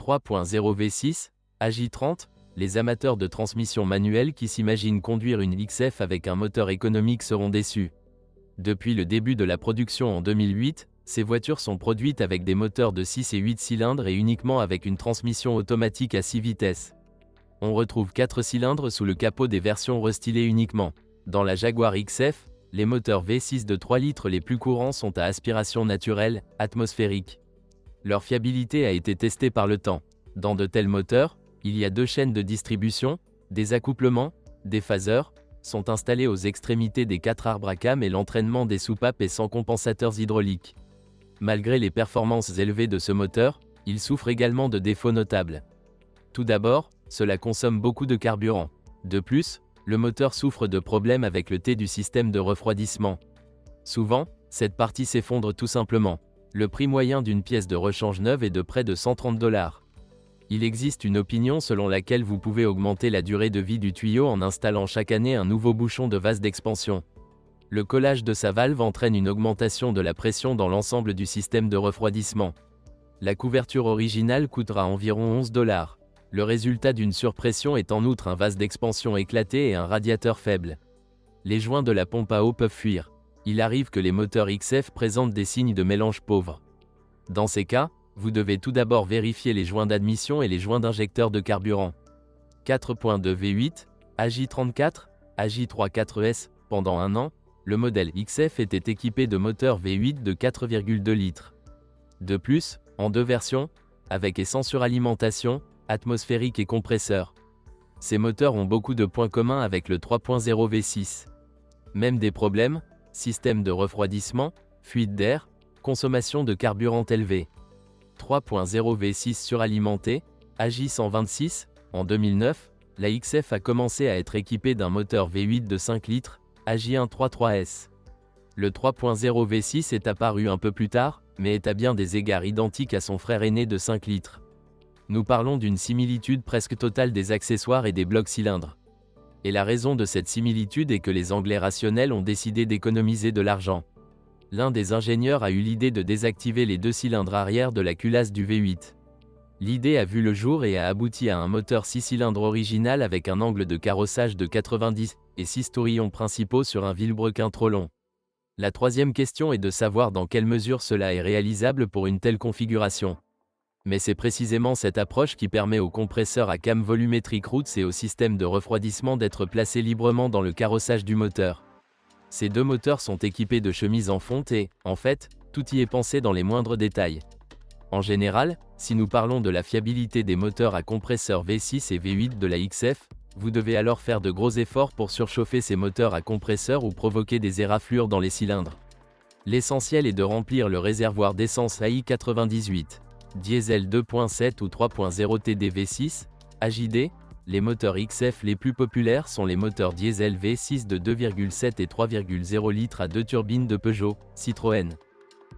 3.0 V6, AJ30, les amateurs de transmission manuelle qui s'imaginent conduire une XF avec un moteur économique seront déçus. Depuis le début de la production en 2008, ces voitures sont produites avec des moteurs de 6 et 8 cylindres et uniquement avec une transmission automatique à 6 vitesses. On retrouve 4 cylindres sous le capot des versions restylées uniquement. Dans la Jaguar XF, les moteurs V6 de 3 litres les plus courants sont à aspiration naturelle, atmosphérique. Leur fiabilité a été testée par le temps. Dans de tels moteurs, il y a 2 chaînes de distribution, des accouplements, des phaseurs, sont installés aux extrémités des 4 arbres à cam et l'entraînement des soupapes est sans compensateurs hydrauliques. Malgré les performances élevées de ce moteur, il souffre également de défauts notables. Tout d'abord, cela consomme beaucoup de carburant. De plus, le moteur souffre de problèmes avec le T du système de refroidissement. Souvent, cette partie s'effondre tout simplement. Le prix moyen d'une pièce de rechange neuve est de près de 130 $. Il existe une opinion selon laquelle vous pouvez augmenter la durée de vie du tuyau en installant chaque année un nouveau bouchon de vase d'expansion. Le collage de sa valve entraîne une augmentation de la pression dans l'ensemble du système de refroidissement. La couverture originale coûtera environ 11 $. Le résultat d'une surpression est en outre un vase d'expansion éclaté et un radiateur faible. Les joints de la pompe à eau peuvent fuir. Il arrive que les moteurs XF présentent des signes de mélange pauvre. Dans ces cas, vous devez tout d'abord vérifier les joints d'admission et les joints d'injecteur de carburant. 4.2 V8, AJ34, AJ34S, pendant un an, le modèle XF était équipé de moteurs V8 de 4,2 litres. De plus, en 2 versions, avec et sans suralimentation, atmosphérique et compresseur. Ces moteurs ont beaucoup de points communs avec le 3.0 V6. Même des problèmes, système de refroidissement, fuite d'air, consommation de carburant élevée. 3.0 V6 suralimenté, AJ126, en 2009, la XF a commencé à être équipée d'un moteur V8 de 5 litres, AJ133S. Le 3.0 V6 est apparu un peu plus tard, mais est à bien des égards identique à son frère aîné de 5 litres. Nous parlons d'une similitude presque totale des accessoires et des blocs cylindres. Et la raison de cette similitude est que les Anglais rationnels ont décidé d'économiser de l'argent. L'un des ingénieurs a eu l'idée de désactiver les 2 cylindres arrière de la culasse du V8. L'idée a vu le jour et a abouti à un moteur 6 cylindres original avec un angle de carrossage de 90 et 6 tourillons principaux sur un vilebrequin trop long. La troisième question est de savoir dans quelle mesure cela est réalisable pour une telle configuration. Mais c'est précisément cette approche qui permet aux compresseurs à cam volumétrique Roots et au système de refroidissement d'être placés librement dans le carrossage du moteur. Ces 2 moteurs sont équipés de chemises en fonte et, en fait, tout y est pensé dans les moindres détails. En général, si nous parlons de la fiabilité des moteurs à compresseur V6 et V8 de la XF, vous devez alors faire de gros efforts pour surchauffer ces moteurs à compresseur ou provoquer des éraflures dans les cylindres. L'essentiel est de remplir le réservoir d'essence AI98. Diesel 2.7 ou 3.0 TD V6, AJD, les moteurs XF les plus populaires sont les moteurs diesel V6 de 2,7 et 3,0 litres à 2 turbines de Peugeot, Citroën.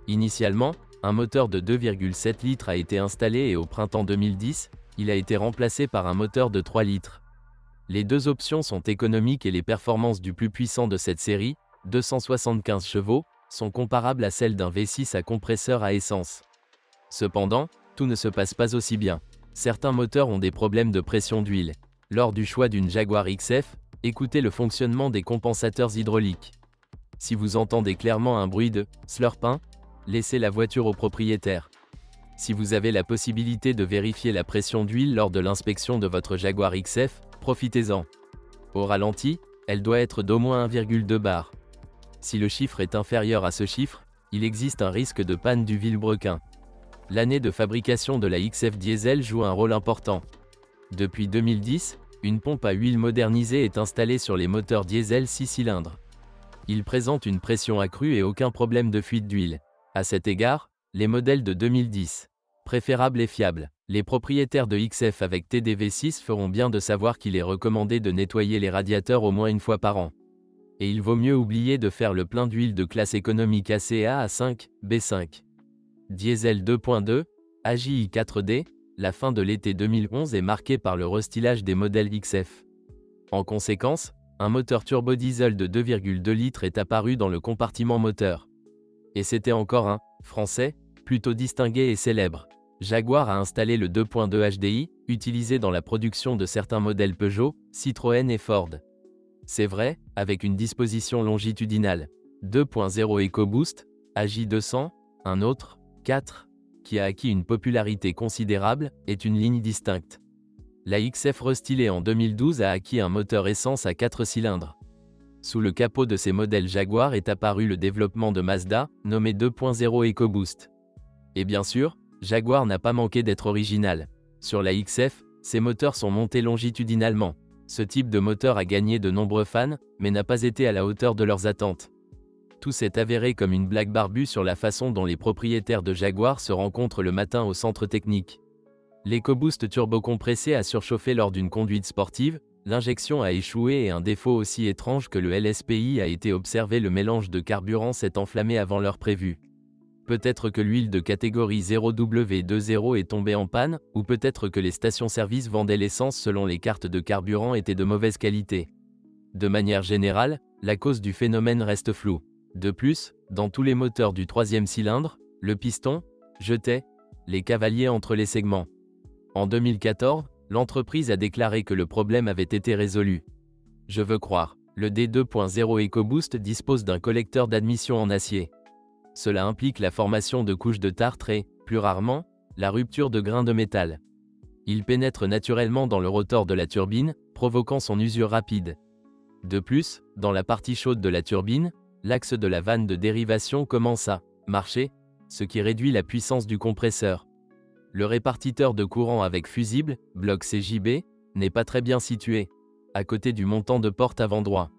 Initialement, un moteur de 2,7 litres a été installé et au printemps 2010, il a été remplacé par un moteur de 3 litres. Les 2 options sont économiques et les performances du plus puissant de cette série, 275 chevaux, sont comparables à celles d'un V6 à compresseur à essence. Cependant, tout ne se passe pas aussi bien. Certains moteurs ont des problèmes de pression d'huile. Lors du choix d'une Jaguar XF, écoutez le fonctionnement des compensateurs hydrauliques. Si vous entendez clairement un bruit de « slurpin », laissez la voiture au propriétaire. Si vous avez la possibilité de vérifier la pression d'huile lors de l'inspection de votre Jaguar XF, profitez-en. Au ralenti, elle doit être d'au moins 1,2 bar. Si le chiffre est inférieur à ce chiffre, il existe un risque de panne du vilebrequin. L'année de fabrication de la XF diesel joue un rôle important. Depuis 2010, une pompe à huile modernisée est installée sur les moteurs diesel 6 cylindres. Il présente une pression accrue et aucun problème de fuite d'huile. À cet égard, les modèles de 2010, préférables et fiables, les propriétaires de XF avec TDV6 feront bien de savoir qu'il est recommandé de nettoyer les radiateurs au moins une fois par an. Et il vaut mieux oublier de faire le plein d'huile de classe économique ACA à 5, B5. Diesel 2.2, AJI 4D, la fin de l'été 2011 est marquée par le restylage des modèles XF. En conséquence, un moteur turbodiesel de 2,2 litres est apparu dans le compartiment moteur. Et c'était encore un « français » plutôt distingué et célèbre. Jaguar a installé le 2.2 HDI, utilisé dans la production de certains modèles Peugeot, Citroën et Ford. C'est vrai, avec une disposition longitudinale. 2.0 EcoBoost, AJ200, un autre, 4, qui a acquis une popularité considérable, est une ligne distincte. La XF restylée en 2012 a acquis un moteur essence à 4 cylindres. Sous le capot de ces modèles Jaguar est apparu le développement de Mazda, nommé 2.0 EcoBoost. Et bien sûr, Jaguar n'a pas manqué d'être original. Sur la XF, ces moteurs sont montés longitudinalement. Ce type de moteur a gagné de nombreux fans, mais n'a pas été à la hauteur de leurs attentes. Tout s'est avéré comme une blague barbue sur la façon dont les propriétaires de Jaguar se rencontrent le matin au centre technique. L'EcoBoost turbocompressé a surchauffé lors d'une conduite sportive, l'injection a échoué et un défaut aussi étrange que le LSPI a été observé, le mélange de carburant s'est enflammé avant l'heure prévue. Peut-être que l'huile de catégorie 0W20 est tombée en panne, ou peut-être que les stations-service vendaient l'essence selon les cartes de carburant étaient de mauvaise qualité. De manière générale, la cause du phénomène reste floue. De plus, dans tous les moteurs du troisième cylindre, le piston jetait les cavaliers entre les segments. En 2014, l'entreprise a déclaré que le problème avait été résolu. Je veux croire, le D2.0 EcoBoost dispose d'un collecteur d'admission en acier. Cela implique la formation de couches de tartre et, plus rarement, la rupture de grains de métal. Il pénètre naturellement dans le rotor de la turbine, provoquant son usure rapide. De plus, dans la partie chaude de la turbine, l'axe de la vanne de dérivation commence à marcher, ce qui réduit la puissance du compresseur. Le répartiteur de courant avec fusible, bloc CJB, n'est pas très bien situé, à côté du montant de porte avant droit.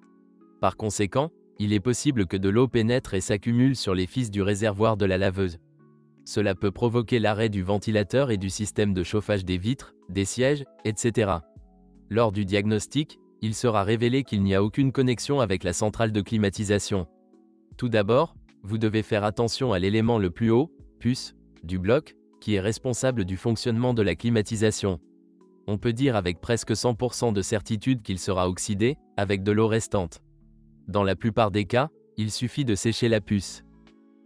Par conséquent, il est possible que de l'eau pénètre et s'accumule sur les fils du réservoir de la laveuse. Cela peut provoquer l'arrêt du ventilateur et du système de chauffage des vitres, des sièges, etc. Lors du diagnostic, il sera révélé qu'il n'y a aucune connexion avec la centrale de climatisation. Tout d'abord, vous devez faire attention à l'élément le plus haut, puce, du bloc, qui est responsable du fonctionnement de la climatisation. On peut dire avec presque 100% de certitude qu'il sera oxydé, avec de l'eau restante. Dans la plupart des cas, il suffit de sécher la puce.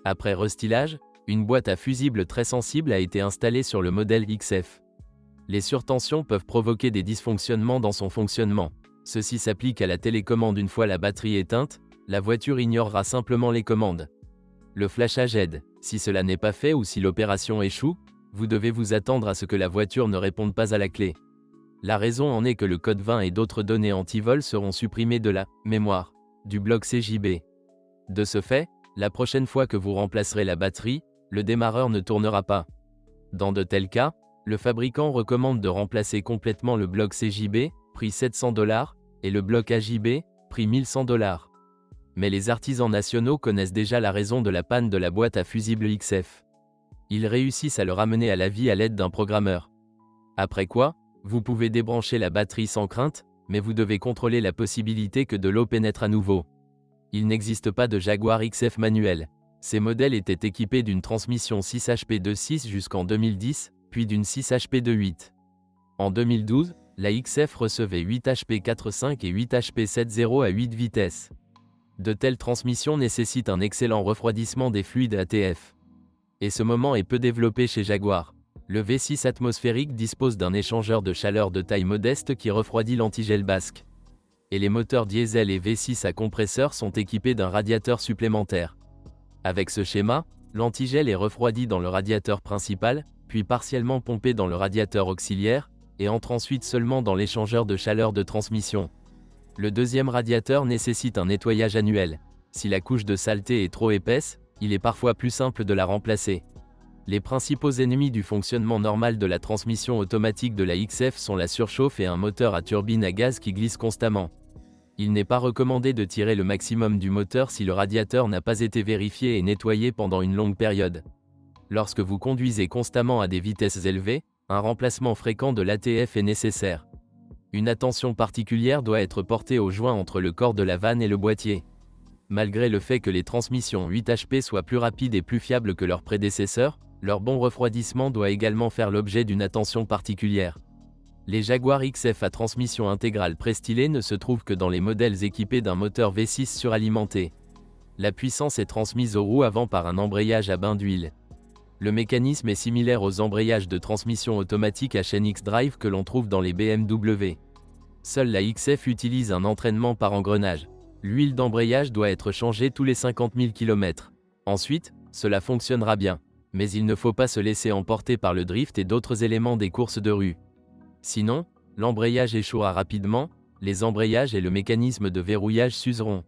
Après restylage, une boîte à fusible très sensible a été installée sur le modèle XF. Les surtensions peuvent provoquer des dysfonctionnements dans son fonctionnement. Ceci s'applique à la télécommande une fois la batterie éteinte, la voiture ignorera simplement les commandes. Le flashage aide. Si cela n'est pas fait ou si l'opération échoue, vous devez vous attendre à ce que la voiture ne réponde pas à la clé. La raison en est que le code 20 et d'autres données anti-vol seront supprimées de la mémoire du bloc CJB. De ce fait, la prochaine fois que vous remplacerez la batterie, le démarreur ne tournera pas. Dans de tels cas, le fabricant recommande de remplacer complètement le bloc CJB, prix $700, et le bloc AJB, prix $1100. Mais les artisans nationaux connaissent déjà la raison de la panne de la boîte à fusible XF. Ils réussissent à le ramener à la vie à l'aide d'un programmeur. Après quoi, vous pouvez débrancher la batterie sans crainte, mais vous devez contrôler la possibilité que de l'eau pénètre à nouveau. Il n'existe pas de Jaguar XF manuel. Ces modèles étaient équipés d'une transmission 6 HP de 6 jusqu'en 2010, puis d'une 6 HP de 8. En 2012, la XF recevait 8 HP 4.5 et 8 HP 7.0 à 8 vitesses. De telles transmissions nécessitent un excellent refroidissement des fluides ATF. Et ce moment est peu développé chez Jaguar. Le V6 atmosphérique dispose d'un échangeur de chaleur de taille modeste qui refroidit l'antigel basque. Et les moteurs diesel et V6 à compresseur sont équipés d'un radiateur supplémentaire. Avec ce schéma, l'antigel est refroidi dans le radiateur principal, puis partiellement pompé dans le radiateur auxiliaire, et entre ensuite seulement dans l'échangeur de chaleur de transmission. Le deuxième radiateur nécessite un nettoyage annuel. Si la couche de saleté est trop épaisse, il est parfois plus simple de la remplacer. Les principaux ennemis du fonctionnement normal de la transmission automatique de la XF sont la surchauffe et un moteur à turbine à gaz qui glisse constamment. Il n'est pas recommandé de tirer le maximum du moteur si le radiateur n'a pas été vérifié et nettoyé pendant une longue période. Lorsque vous conduisez constamment à des vitesses élevées, un remplacement fréquent de l'ATF est nécessaire. Une attention particulière doit être portée au joint entre le corps de la vanne et le boîtier. Malgré le fait que les transmissions 8 HP soient plus rapides et plus fiables que leurs prédécesseurs, leur bon refroidissement doit également faire l'objet d'une attention particulière. Les Jaguar XF à transmission intégrale prestylée ne se trouvent que dans les modèles équipés d'un moteur V6 suralimenté. La puissance est transmise aux roues avant par un embrayage à bain d'huile. Le mécanisme est similaire aux embrayages de transmission automatique à chaîne X-Drive que l'on trouve dans les BMW. Seule la XF utilise un entraînement par engrenage. L'huile d'embrayage doit être changée tous les 50 000 km. Ensuite, cela fonctionnera bien. Mais il ne faut pas se laisser emporter par le drift et d'autres éléments des courses de rue. Sinon, l'embrayage échouera rapidement, les embrayages et le mécanisme de verrouillage s'useront.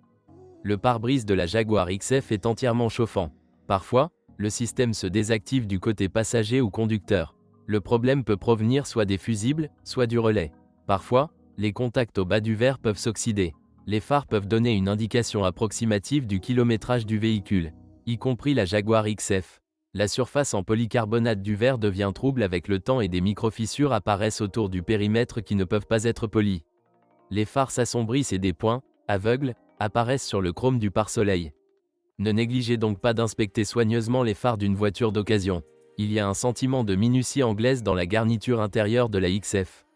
Le pare-brise de la Jaguar XF est entièrement chauffant. Parfois, le système se désactive du côté passager ou conducteur. Le problème peut provenir soit des fusibles, soit du relais. Parfois, les contacts au bas du verre peuvent s'oxyder. Les phares peuvent donner une indication approximative du kilométrage du véhicule, y compris la Jaguar XF. La surface en polycarbonate du verre devient trouble avec le temps et des micro-fissures apparaissent autour du périmètre qui ne peuvent pas être polies. Les phares s'assombrissent et des points, aveugles, apparaissent sur le chrome du pare-soleil. Ne négligez donc pas d'inspecter soigneusement les phares d'une voiture d'occasion. Il y a un sentiment de minutie anglaise dans la garniture intérieure de la XF.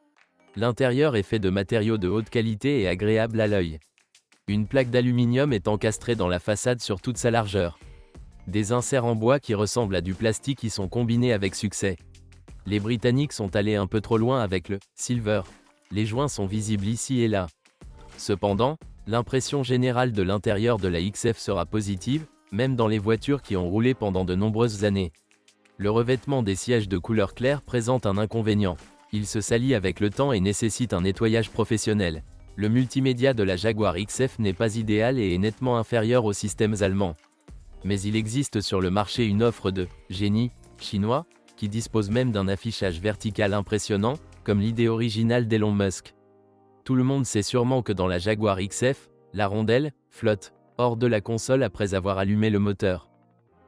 L'intérieur est fait de matériaux de haute qualité et agréable à l'œil. Une plaque d'aluminium est encastrée dans la façade sur toute sa largeur. Des inserts en bois qui ressemblent à du plastique y sont combinés avec succès. Les Britanniques sont allés un peu trop loin avec le « silver ». Les joints sont visibles ici et là. Cependant, l'impression générale de l'intérieur de la XF sera positive, même dans les voitures qui ont roulé pendant de nombreuses années. Le revêtement des sièges de couleur claire présente un inconvénient. Il se salit avec le temps et nécessite un nettoyage professionnel. Le multimédia de la Jaguar XF n'est pas idéal et est nettement inférieur aux systèmes allemands. Mais il existe sur le marché une offre de « génie » chinois, qui dispose même d'un affichage vertical impressionnant, comme l'idée originale d'Elon Musk. Tout le monde sait sûrement que dans la Jaguar XF, la rondelle flotte hors de la console après avoir allumé le moteur.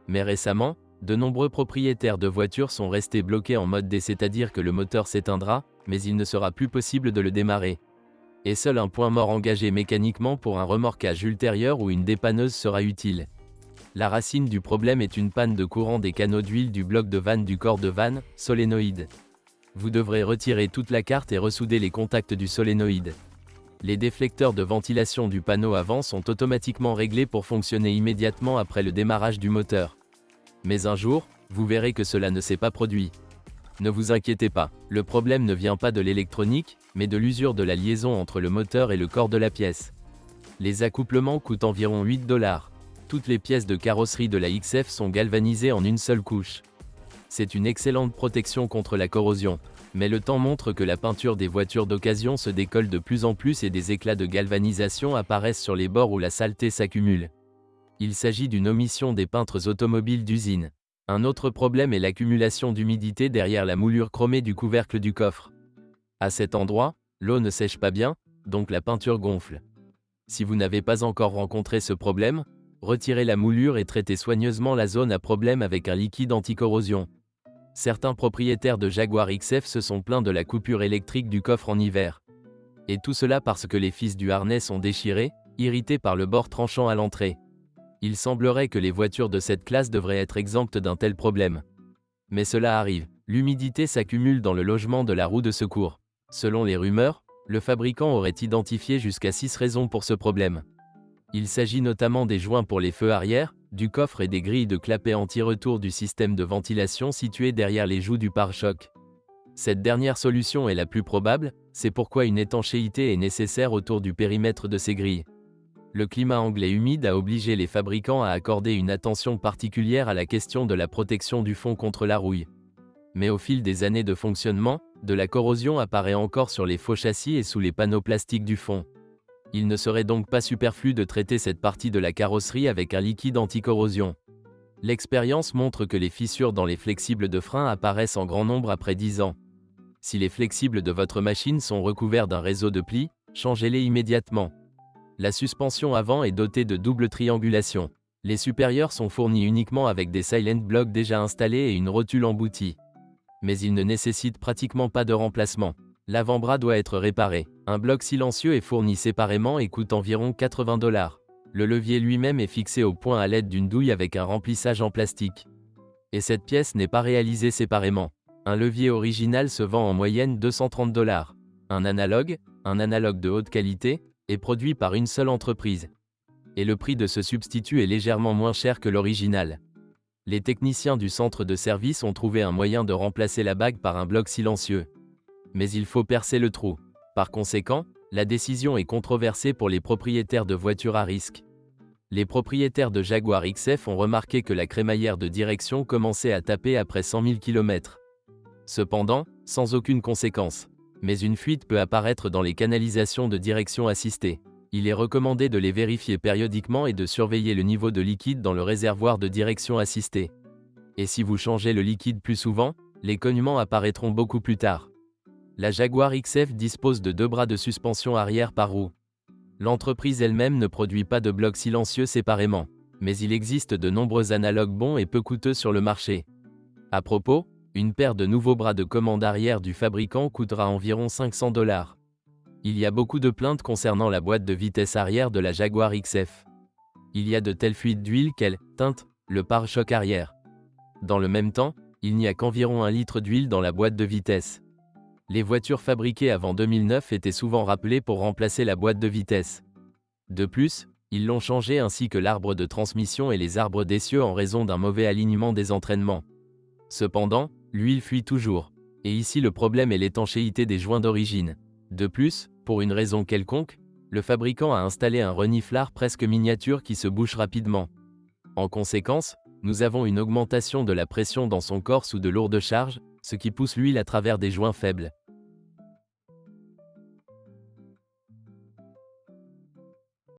Mais récemment, de nombreux propriétaires de voitures sont restés bloqués en mode D, c'est-à-dire que le moteur s'éteindra, mais il ne sera plus possible de le démarrer. Et seul un point mort engagé mécaniquement pour un remorquage ultérieur ou une dépanneuse sera utile. La racine du problème est une panne de courant des canaux d'huile du bloc de vanne du corps de vanne, solénoïde. Vous devrez retirer toute la carte et ressouder les contacts du solénoïde. Les déflecteurs de ventilation du panneau avant sont automatiquement réglés pour fonctionner immédiatement après le démarrage du moteur. Mais un jour, vous verrez que cela ne s'est pas produit. Ne vous inquiétez pas, le problème ne vient pas de l'électronique, mais de l'usure de la liaison entre le moteur et le corps de la pièce. Les accouplements coûtent environ 8 $. Toutes les pièces de carrosserie de la XF sont galvanisées en une seule couche. C'est une excellente protection contre la corrosion. Mais le temps montre que la peinture des voitures d'occasion se décolle de plus en plus et des éclats de galvanisation apparaissent sur les bords où la saleté s'accumule. Il s'agit d'une omission des peintres automobiles d'usine. Un autre problème est l'accumulation d'humidité derrière la moulure chromée du couvercle du coffre. À cet endroit, l'eau ne sèche pas bien, donc la peinture gonfle. Si vous n'avez pas encore rencontré ce problème, retirez la moulure et traitez soigneusement la zone à problème avec un liquide anti-corrosion. Certains propriétaires de Jaguar XF se sont plaints de la coupure électrique du coffre en hiver. Et tout cela parce que les fils du harnais sont déchirés, irrités par le bord tranchant à l'entrée. Il semblerait que les voitures de cette classe devraient être exemptes d'un tel problème. Mais cela arrive, l'humidité s'accumule dans le logement de la roue de secours. Selon les rumeurs, le fabricant aurait identifié jusqu'à 6 raisons pour ce problème. Il s'agit notamment des joints pour les feux arrière, du coffre et des grilles de clapet anti-retour du système de ventilation situé derrière les joues du pare-choc. Cette dernière solution est la plus probable, c'est pourquoi une étanchéité est nécessaire autour du périmètre de ces grilles. Le climat anglais humide a obligé les fabricants à accorder une attention particulière à la question de la protection du fond contre la rouille. Mais au fil des années de fonctionnement, de la corrosion apparaît encore sur les faux châssis et sous les panneaux plastiques du fond. Il ne serait donc pas superflu de traiter cette partie de la carrosserie avec un liquide anti-corrosion. L'expérience montre que les fissures dans les flexibles de frein apparaissent en grand nombre après 10 ans. Si les flexibles de votre machine sont recouverts d'un réseau de plis, changez-les immédiatement. La suspension avant est dotée de double triangulation. Les supérieurs sont fournis uniquement avec des silent blocks déjà installés et une rotule emboutie. Mais ils ne nécessitent pratiquement pas de remplacement. L'avant-bras doit être réparé. Un bloc silencieux est fourni séparément et coûte environ 80 $. Le levier lui-même est fixé au point à l'aide d'une douille avec un remplissage en plastique. Et cette pièce n'est pas réalisée séparément. Un levier original se vend en moyenne 230 $. Un analogue de haute qualité, est produit par une seule entreprise. Et le prix de ce substitut est légèrement moins cher que l'original. Les techniciens du centre de service ont trouvé un moyen de remplacer la bague par un bloc silencieux. Mais il faut percer le trou. Par conséquent, la décision est controversée pour les propriétaires de voitures à risque. Les propriétaires de Jaguar XF ont remarqué que la crémaillère de direction commençait à taper après 100 000 km. Cependant, sans aucune conséquence. Mais une fuite peut apparaître dans les canalisations de direction assistée. Il est recommandé de les vérifier périodiquement et de surveiller le niveau de liquide dans le réservoir de direction assistée. Et si vous changez le liquide plus souvent, les cognements apparaîtront beaucoup plus tard. La Jaguar XF dispose de 2 bras de suspension arrière par roue. L'entreprise elle-même ne produit pas de blocs silencieux séparément, mais il existe de nombreux analogues bons et peu coûteux sur le marché. À propos, une paire de nouveaux bras de commande arrière du fabricant coûtera environ 500 $. Il y a beaucoup de plaintes concernant la boîte de vitesse arrière de la Jaguar XF. Il y a de telles fuites d'huile qu'elle teinte le pare-choc arrière. Dans le même temps, il n'y a qu'environ 1 litre d'huile dans la boîte de vitesse. Les voitures fabriquées avant 2009 étaient souvent rappelées pour remplacer la boîte de vitesse. De plus, ils l'ont changé ainsi que l'arbre de transmission et les arbres d'essieu en raison d'un mauvais alignement des entraînements. Cependant, l'huile fuit toujours. Et ici le problème est l'étanchéité des joints d'origine. De plus, pour une raison quelconque, le fabricant a installé un reniflard presque miniature qui se bouche rapidement. En conséquence, nous avons une augmentation de la pression dans son corps sous de lourdes charges, ce qui pousse l'huile à travers des joints faibles.